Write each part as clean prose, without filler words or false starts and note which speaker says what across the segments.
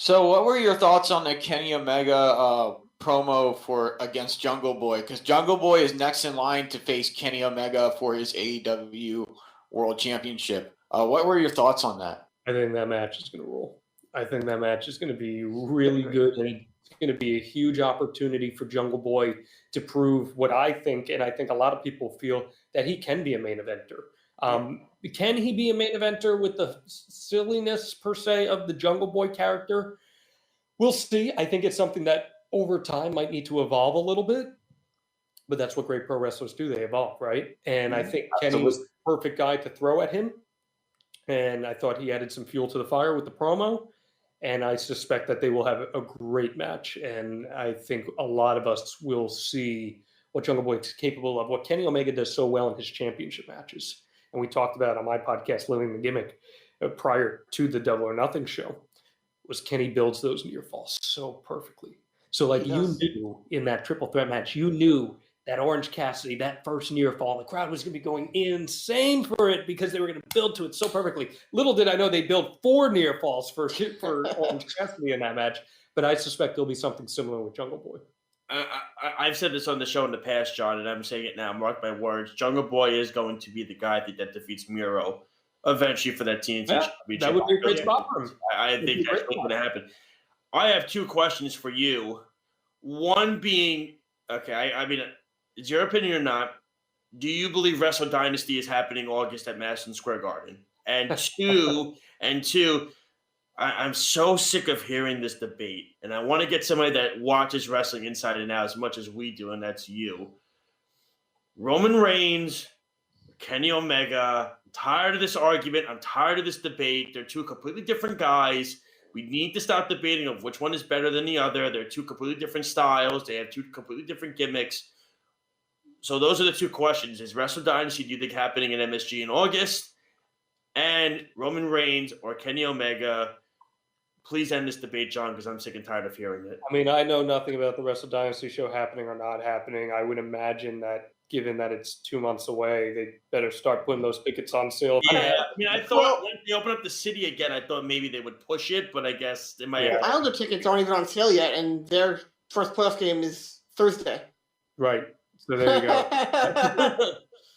Speaker 1: So, what were your thoughts on the Kenny Omega promo for against Jungle Boy? Because Jungle Boy is next in line to face Kenny Omega for his AEW World Championship. What were your thoughts on that?
Speaker 2: I think that match is going to roll. I think that match is going to be really good, and it's going to be a huge opportunity for Jungle Boy to prove what I think, and I think a lot of people feel that he can be a main eventer. Can he be a main eventer with the silliness per se of the Jungle Boy character? We'll see. I think it's something that over time might need to evolve a little bit, but that's what great pro wrestlers do. They evolve, right? And I think Kenny was the perfect guy to throw at him. And I thought he added some fuel to the fire with the promo. And I suspect that they will have a great match. And I think a lot of us will see what Jungle Boy is capable of, what Kenny Omega does so well in his championship matches. And we talked about on my podcast, Living the Gimmick, prior to the Double or Nothing show, was Kenny builds those near falls so perfectly. So like you knew in that triple threat match, you knew that Orange Cassidy, that first near fall, the crowd was going to be going insane for it because they were going to build to it so perfectly. Little did I know they built 4 near falls for Orange Cassidy in that match, but I suspect there'll be something similar with Jungle Boy.
Speaker 3: I've said this on the show in the past, John, and I'm saying it now. Mark my words. Jungle Boy is going to be the guy that defeats Miro eventually for that TNT championship.
Speaker 2: That would be a great spot for him.
Speaker 3: I think that's what's going to happen. I have 2 questions for you. One being, okay, I mean, it's your opinion or not. Do you believe Wrestle Dynasty is happening August at Madison Square Garden? And two, I'm so sick of hearing this debate, and I want to get somebody that watches wrestling inside and out as much as we do, and that's you. Roman Reigns, Kenny Omega. I'm tired of this argument. I'm tired of this debate. They're 2 completely different guys. We need to stop debating of which one is better than the other. They're 2 completely different styles. They have 2 completely different gimmicks. So those are the 2 questions. Is Wrestle Dynasty, do you think, happening in MSG in August? And Roman Reigns or Kenny Omega? Please end this debate, John, because I'm sick and tired of hearing it.
Speaker 2: I mean, I know nothing about the Wrestle Dynasty show happening or not happening. I would imagine that given that it's 2 months away, they better start putting those tickets on sale.
Speaker 3: Yeah, I mean, I thought when they open up the city again, I thought maybe they would push it, but I guess they might.
Speaker 4: The Islander tickets aren't even on sale yet, and their first playoff game is Thursday.
Speaker 2: Right. So there you go.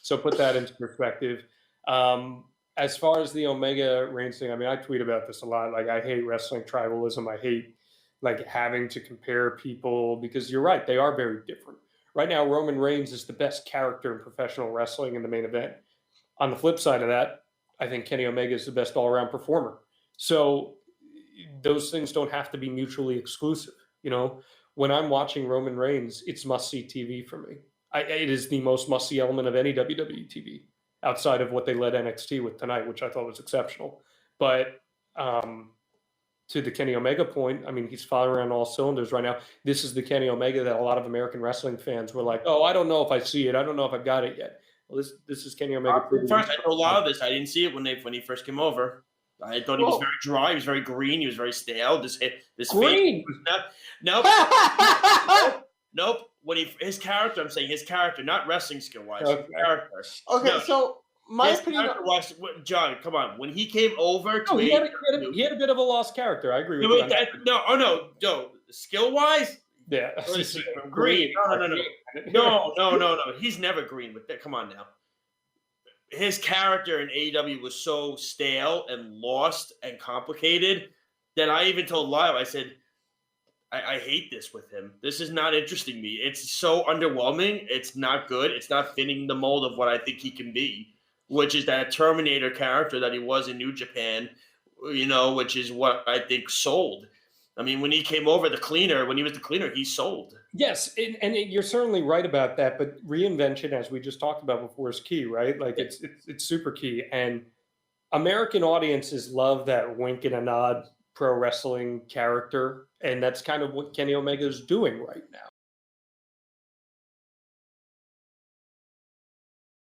Speaker 2: So put that into perspective. As far as the Omega Reigns thing, I mean, I tweet about this a lot. Like, I hate wrestling tribalism. I hate like having to compare people because you're right, they are very different. Right now, Roman Reigns is the best character in professional wrestling in the main event. On the flip side of that, I think Kenny Omega is the best all-around performer. So those things don't have to be mutually exclusive. You know, when I'm watching Roman Reigns, it's must-see TV for me. It is the most must-see element of any WWE TV outside of what they led NXT with tonight, which I thought was exceptional. But to the Kenny Omega point, I mean, he's firing on all cylinders right now. This is the Kenny Omega that a lot of American wrestling fans were like, oh, I don't know if I see it. I don't know if I've got it yet. Well, this is Kenny Omega.
Speaker 3: First, I know a lot of this. I didn't see it when he first came over. I thought he was very dry. He was very green. He was very stale. This
Speaker 2: green.
Speaker 3: Nope. When his character, I'm saying his character, not wrestling skill wise.
Speaker 2: Okay.
Speaker 3: Character.
Speaker 4: Okay,
Speaker 3: No,
Speaker 4: so my
Speaker 3: his
Speaker 4: opinion.
Speaker 3: character was, John, come on. When he came over to
Speaker 2: he had a bit of a lost character. I agree with that.
Speaker 3: No. Skill wise,
Speaker 2: yeah.
Speaker 3: Green. No. He's never green with that. Come on now. His character in AEW was so stale and lost and complicated that I even told Lyle, I said, I hate this with him. This is not interesting me. It's so underwhelming. It's not good. It's not fitting the mold of what I think he can be, which is that Terminator character that he was in New Japan, you know, which is what I think sold. I mean, when he came over, when he was the cleaner, he sold.
Speaker 2: Yes, and you're certainly right about that. But reinvention, as we just talked about before, is key, right? Like it's super key. And American audiences love that wink and a nod pro wrestling character, and that's kind of what Kenny Omega is doing right now.